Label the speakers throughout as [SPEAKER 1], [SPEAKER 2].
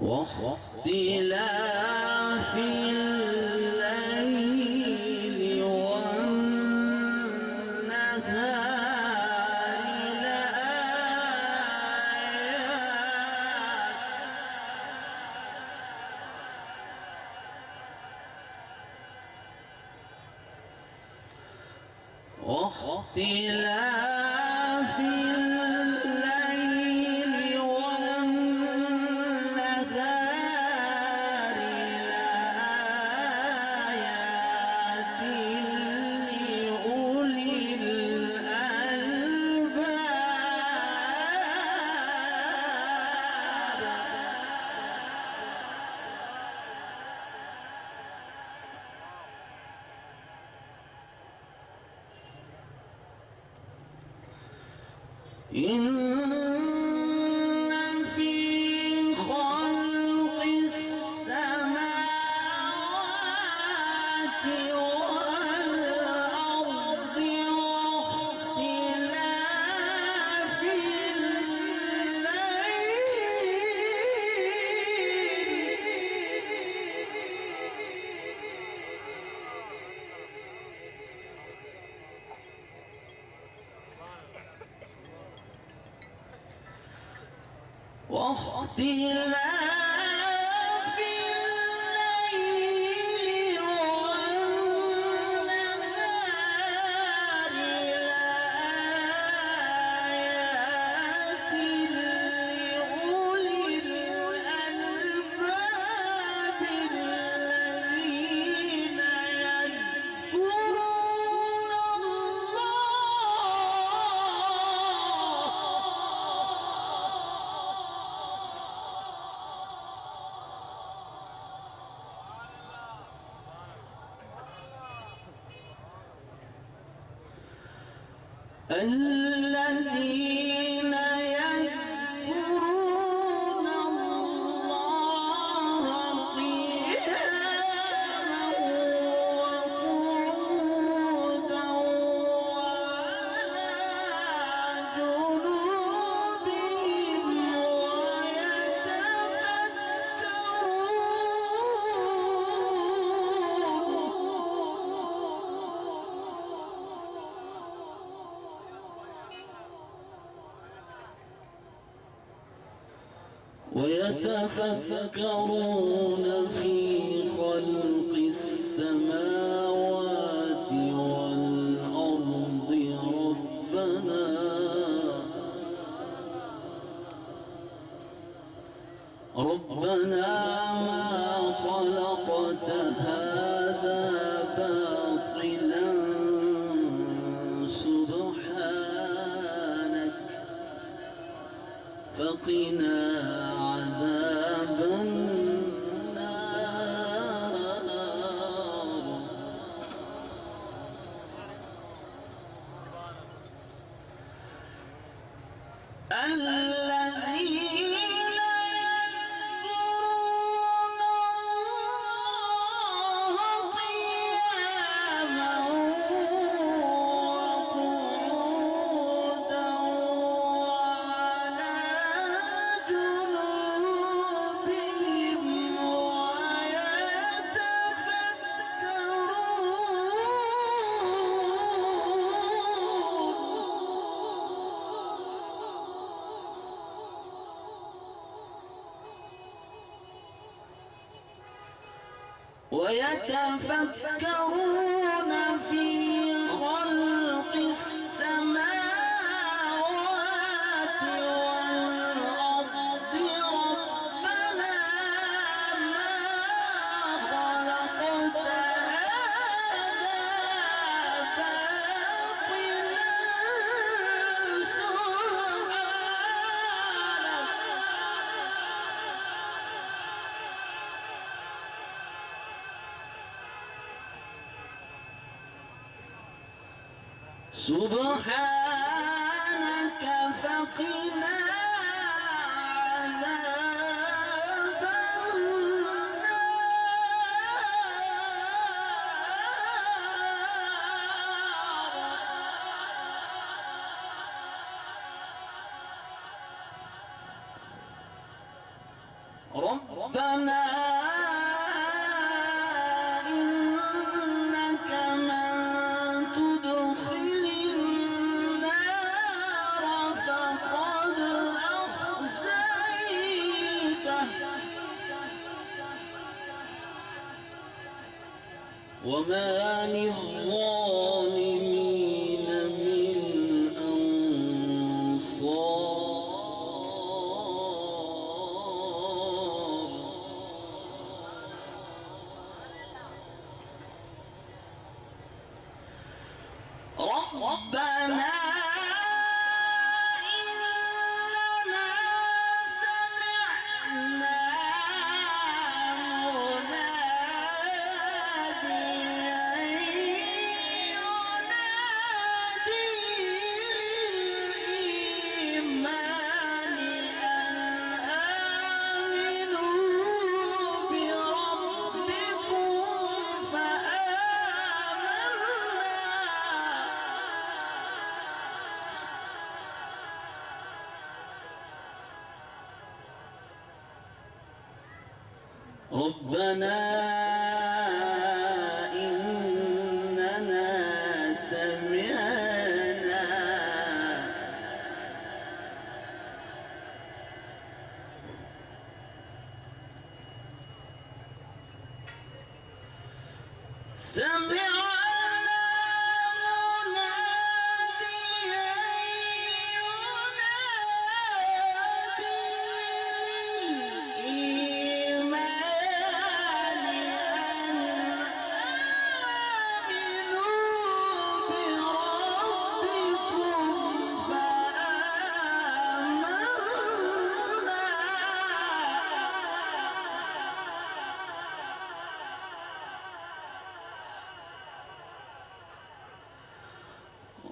[SPEAKER 1] واختلاف الليل والنهار لآيات واختلاف الليل والنهار لآيات لأولي الألباب. إن في خلق السماوات والأرض واختلاف واختلاف الليل والنهار لآيات لأولي الألباب الذين يذكرون الذين يذكرون الله قياما وقعودا وعلى جنوبهم ويتفكرون في خلق السماوات والأرض ربنا ما خلقت هذا باطلا سبحانك فقنا عذاب النار. الذين يذكرون الله قياما وقعودا وعلى جنوبهم ويتفكرون في خلق السماوات والأرض ربنا ما خلقت هذا باطلا سبحانك فقنا عذاب النار. ربنا إنك من تدخل النار فقد أخزيته وما للظالمين من أنصار ربنا إننا سمعنا مناديا ينادي للإيمان أن آمنوا بربكم فآمنا ربنا إننا سمعنا مناديا ينادي للإيمان أن آمنوا بربكم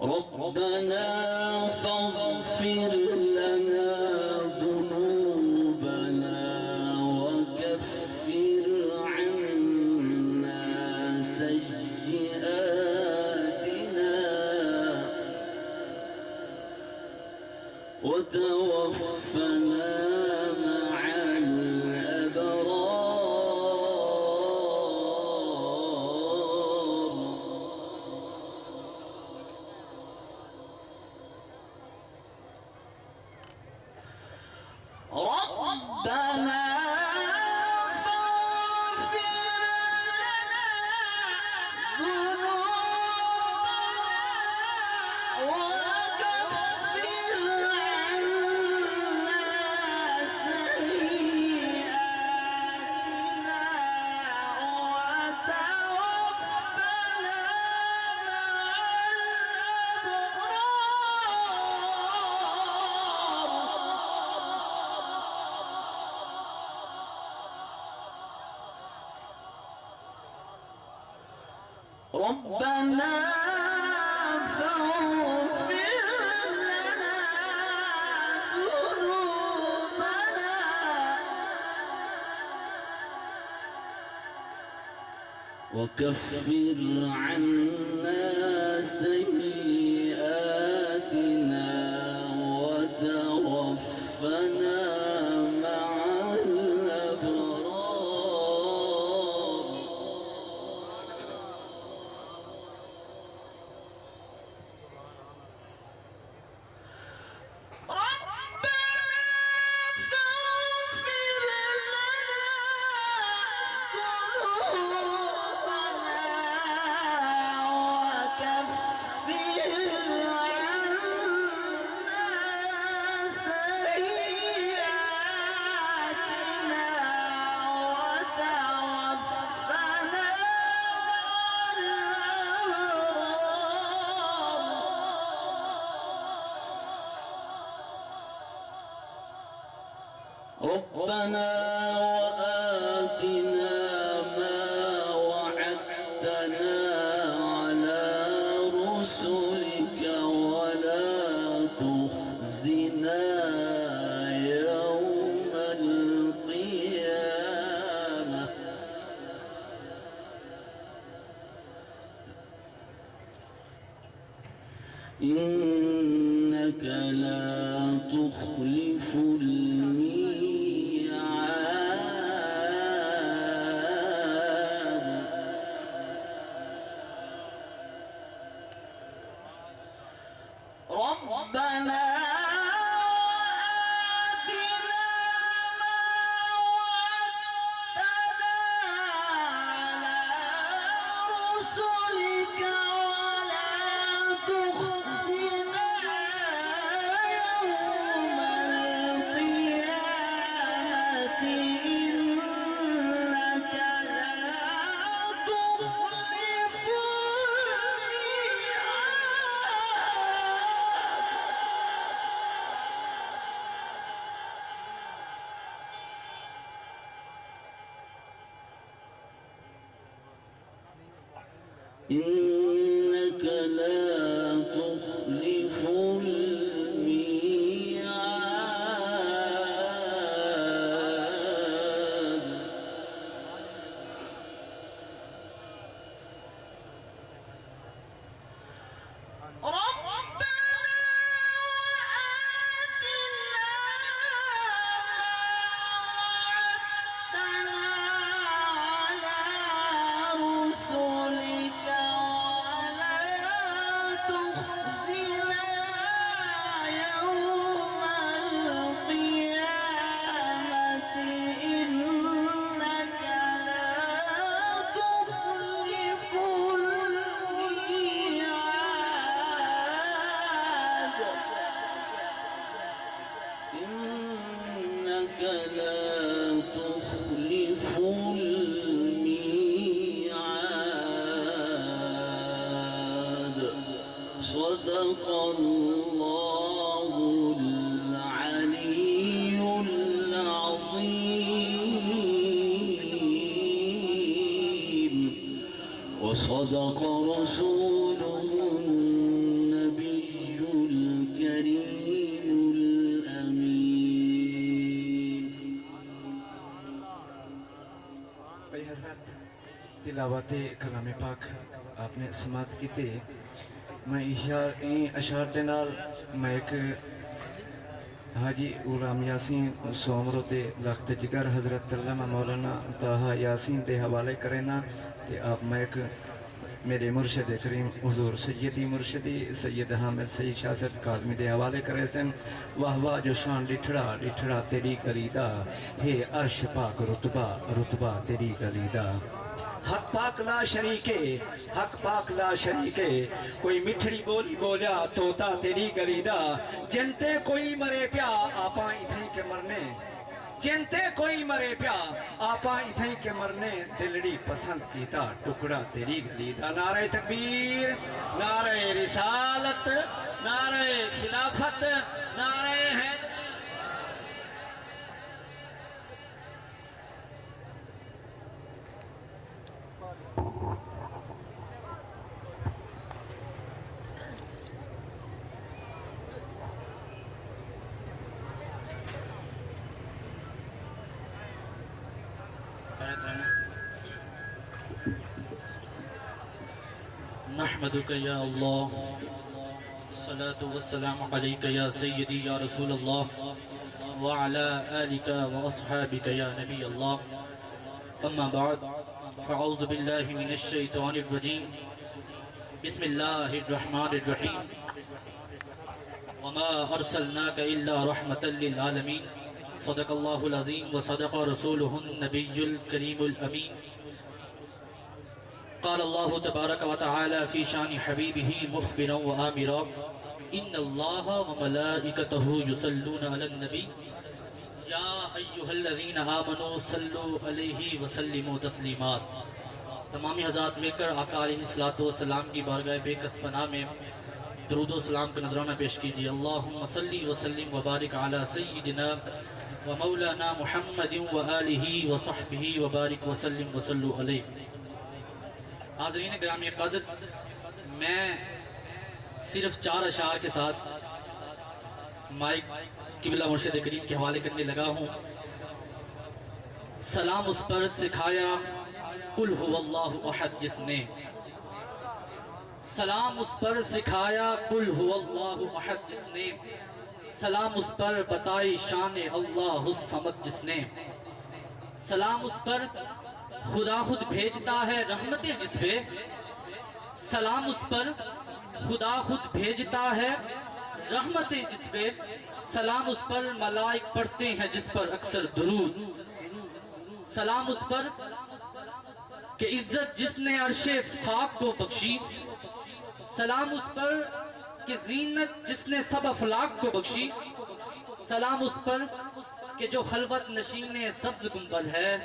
[SPEAKER 1] ربنا فاغفر لنا ذنوبنا وكفر عنا سيئاتنا وتوفنا مع الأبرار ربنا فاغفر لنا ذنوبنا وكفر عنا سيئاتنا وتوفنا مع ربنا فاغفر لنا ذنوبنا وكفر عنا سيئاتنا وتوفنا مع الأبرار ربنا وآتنا ما وعدتنا على رسلك ولا تخزنا يوم القيامة إنك لا تخلف الميعاد إنك لا تخلف الميعاد إنك لا تخلف الميعاد صدق الله العلي العظيم وصدق رسوله النبي الكريم الأمين
[SPEAKER 2] بھائی حضرت تلاوت کلام پاک آپ نے سماعت کی تھی میں اشار دے نال میں ایک حاجی غلام یاسین سومرو تے لخت جگر حضرت علامہ مولانا طاہا یاسین دے حوالے کرینا تے آپ میں ایک میرے مرشد کریم حضور سیدی مرشدی سید حامد سید شاہ کاظمی دے حوالے کرے سن واہ واہ جو شان ڈٹھڑا تیری گلیدہ ہے عرش پاک رتبہ تیری گلیدہ حق پاک لا شریکے حق پاک لا شریکے کوئی مٹھڑی بولی بولیا توتا تیری گلیدہ جنتے کوئی مرے پیا آپاں ادھیں کے مرنے جنتے کوئی مرے پیا آپاں ادھیں کے مرنے دلڑی پسند کیتا ٹکڑا تیری گلیدہ نعرہ تکبیر نعرہ رسالت نعرہ خلافت نعرہ حیدر
[SPEAKER 3] نحمدک یا اللہ الصلاة والسلام علیک یا سیدی یا رسول اللہ وعلا آلک واصحابک یا نبی اللہ اما بعد فاعوذ باللہ من الشیطان الرجیم بسم اللہ الرحمن الرحیم وما ارسلناک الا رحمتا للعالمین صدق اللہ العظیم وصدق رسولہ النبی الکریم الامین قال الله تبارك وتعالى في شان حبيبه مخبرا وآمرا إن الله وملائكته يصلون على النبي يا أيها الذين آمنوا صلوا عليه وسلموا تسلیمات تمامی حضرات مل کر آقا علیہ السلام کی بارگاہ بے کس پناہ میں درود و سلام کا نذرانہ پیش کیجئے اللہم صلی وسلم وبارک علی سیدنا ومولانا محمد وآلہ وصحبہ وبارک وسلم وصلو علیہ حاضرین گرامی قدر میں صرف 4 اشعار کے ساتھ مائک قبلہ مرشد کریم کے حوالے کرنے لگا ہوں سلام اس پر سکھایا قل هو اللہ احد جس نے سلام اس پر سکھایا قل هو اللہ احد جس نے سلام اس پر بتائی شان اللہ الصمد جس نے سلام اس پر خدا خود بھیجتا ہے رحمتیں جس پہ سلام اس پر خدا خود بھیجتا ہے رحمتیں جس پہ سلام اس پر ملائک پڑھتے ہیں جس پر اکثر درود سلام اس پر کہ عزت جس نے عرش خاک کو بخشی سلام اس پر کہ زینت جس نے سب افلاک کو بخشی سلام اس پر کہ جو خلوت نشین سبز گنبد ہے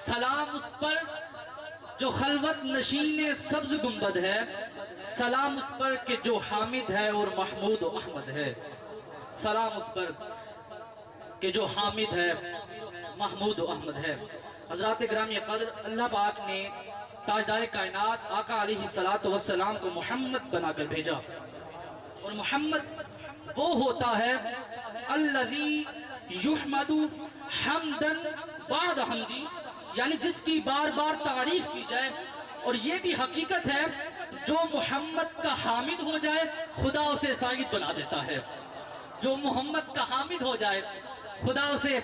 [SPEAKER 3] سلام اس پر جو خلوت نشین سبز گنبد ہے سلام اس پر کہ جو حامد ہے اور محمود و احمد ہے سلام اس پر کہ جو حامد ہے محمود و احمد ہے حضرات گرامی قدر اللہ پاک نے تاجدار کائنات آقا علیہ السلام کو محمد بنا کر بھیجا. اور محمد وہ ہوتا ہے الذی یحمد حمدا بعد حمدی، یعنی جس کی بار بار تعریف کی جائے. اور یہ بھی حقیقت ہے جو محمد کا حامد ہو جائے خدا اسے سعید بنا دیتا ہے. جو محمد کا حامد ہو جائے خدا اسے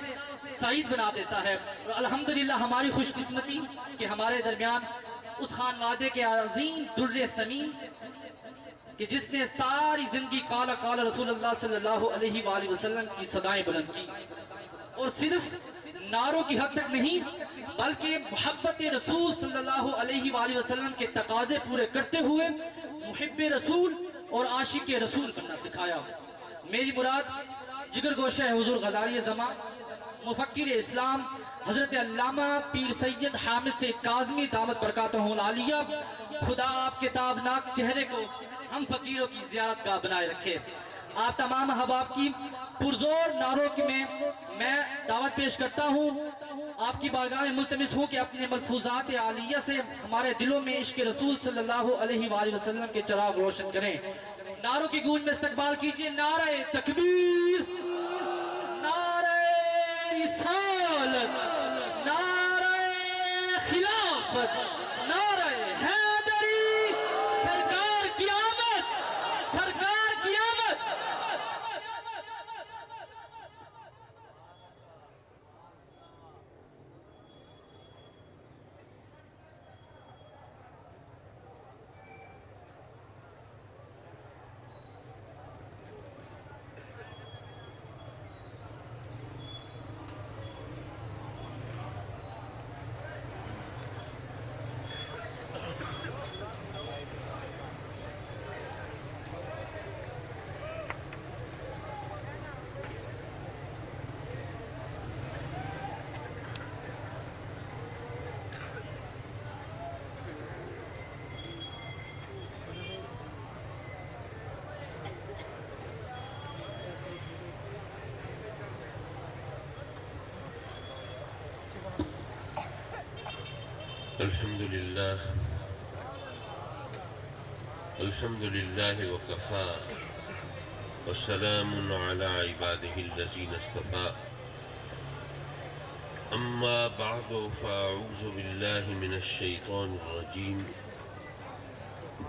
[SPEAKER 3] سعید بنا دیتا ہے. اور الحمدللہ ہماری خوش قسمتی کہ ہمارے درمیان اس خانوادے کے عظیم در ثمین کہ جس نے ساری زندگی قال قال رسول اللہ صلی اللہ علیہ وآلہ وسلم کی صدائیں بلند کی، اور صرف نعروں کی حد تک نہیں بلکہ محبت رسول صلی اللہ علیہ وآلہ وسلم کے تقاضے پورے کرتے ہوئے محب رسول اور عاشق رسول بننا سکھایا. میری مراد جگر گوشہ حضور غزالی زمان مفکر اسلام حضرت علامہ پیر سید حامد سید کاظمی دامت برکاتہ العالیہ، خدا آپ کے تابناک چہرے کو ہم فقیروں کی زیارت گاہ بنائے رکھے. آپ تمام احباب کی پرزور نعروں میں دعوت پیش کرتا ہوں. آپ کی بارگاہ میں ملتمس ہوں کہ اپنے ملفوظات عالیہ سے ہمارے دلوں میں عشق رسول صلی اللہ علیہ وآلہ وسلم کے چراغ روشن کریں. نعروں کی گونج میں استقبال کیجئے. نعرہ تکبیر، نعرہ رسالت، نعرہ خلافت، نعرہ حیدری، سرکار کی آمد، سرکار کی آمد.
[SPEAKER 4] الحمد لله وكفى وسلام على عباده الذين اصطفى. أما بعد فأعوذ بالله من الشيطان الرجيم.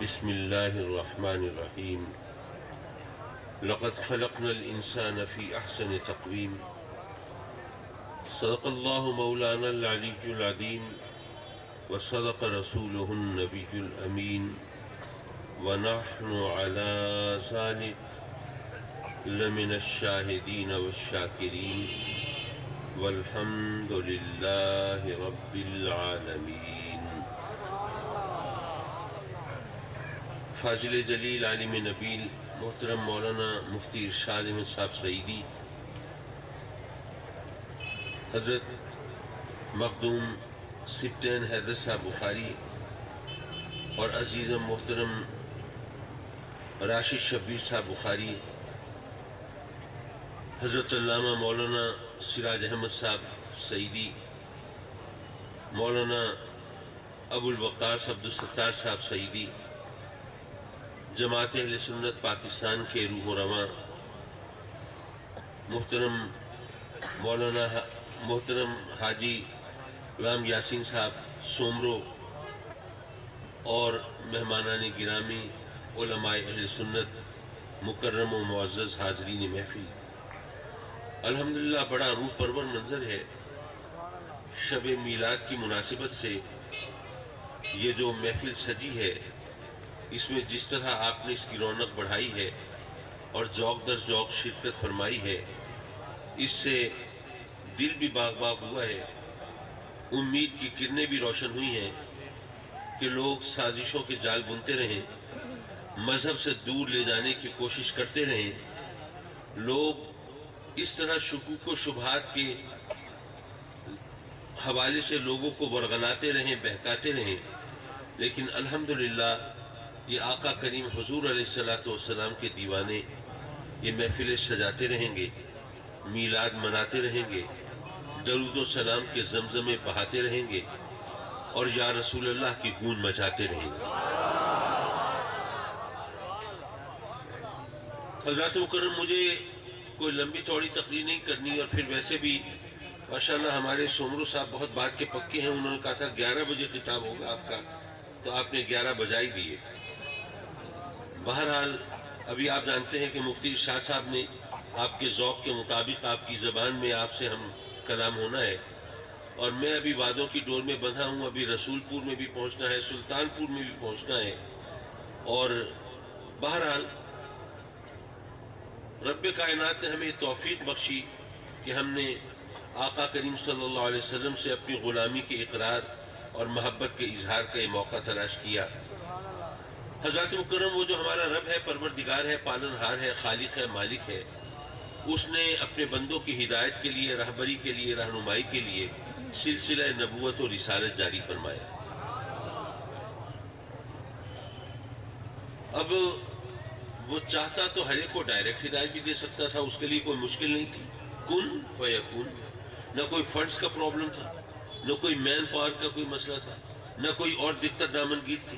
[SPEAKER 4] بسم الله الرحمن الرحيم. لقد خلقنا الإنسان في أحسن تقويم. صدق الله مولانا العلي العظيم وصدق رسوله النبي الأمين ونحن على ذلك لمن الشاهدين والشاكرين والحمد لله رب العالمين. فاضل جلیل عالم نبیل محترم مولانا مفتی ارشاد احمد صاحب سعیدی، حضرت مخدوم سپٹین حیدر صاحب بخاری اور عزیز محترم راشد شبیر صاحب بخاری، حضرت علامہ مولانا سراج احمد صاحب سعیدی، مولانا ابو الوقاص عبدالستار صاحب سعیدی، جماعت اہل سنت پاکستان کے روح و رواں محترم حاجی غلام یاسین صاحب سومرو اور مہمانان گرامی، علماء اہل سنت، مکرم و معزز حاضرین محفل، الحمدللہ بڑا روح پرور منظر ہے. شب میلاد کی مناسبت سے یہ جو محفل سجی ہے، اس میں جس طرح آپ نے اس کی رونق بڑھائی ہے اور ذوق در ذوق شرکت فرمائی ہے، اس سے دل بھی باغ باغ ہوا ہے. امید کی کرنیں بھی روشن ہوئی ہیں کہ لوگ سازشوں کے جال بنتے رہیں، مذہب سے دور لے جانے کی کوشش کرتے رہیں، لوگ اس طرح شکوک و شبہات کے حوالے سے لوگوں کو ورغلاتے رہیں، بہکاتے رہیں. لیکن الحمدللہ یہ آقا کریم حضور علیہ السلام کے دیوانے یہ محفلیں سجاتے رہیں گے، میلاد مناتے رہیں گے، درود و سلام کے زمزمے بہاتے رہیں گے. اور یا رسول اللہ کی گونج مچاتے رہیں گے۔ حضرات مکرم، مجھے کوئی لمبی چوڑی تقریر نہیں کرنی، اور پھر ویسے بھی ماشاءاللہ ہمارے سومرو صاحب بہت بات کے پکے ہیں۔ انہوں نے کہا تھا 11 بجے خطاب ہوگا آپ کا، تو آپ نے 11 بجا ہی دیے۔ بہرحال ابھی آپ جانتے ہیں کہ مفتی شاہ صاحب نے آپ کے ذوق کے مطابق آپ کی زبان میں آپ سے ہم کلام ہونا ہے، اور میں ابھی وعدوں کی ڈور میں بندھا ہوں۔ ابھی رسول پور میں بھی پہنچنا ہے، سلطان پور میں بھی پہنچنا ہے، اور بہرحال رب کائنات نے ہمیں توفیق بخشی کہ ہم نے آقا کریم صلی اللہ علیہ وسلم سے اپنی غلامی کے اقرار اور محبت کے اظہار کا یہ موقع تلاش کیا۔ حضرات مکرم، وہ جو ہمارا رب ہے، پروردگار ہے، پالنہار ہے، خالق ہے، مالک ہے، اس نے اپنے بندوں کی ہدایت کے لیے، رہبری کے لیے، رہنمائی کے لیے سلسلہ نبوت و رسالت جاری فرمایا۔ اب وہ چاہتا تو ہر ایک کو ڈائریکٹ ہدایت بھی دے سکتا تھا، اس کے لیے کوئی مشکل نہیں تھی، کن فیکون۔ نہ کوئی فنڈز کا پرابلم تھا، نہ کوئی مین پاور کا کوئی مسئلہ تھا، نہ کوئی اور دقت دامنگیر تھی۔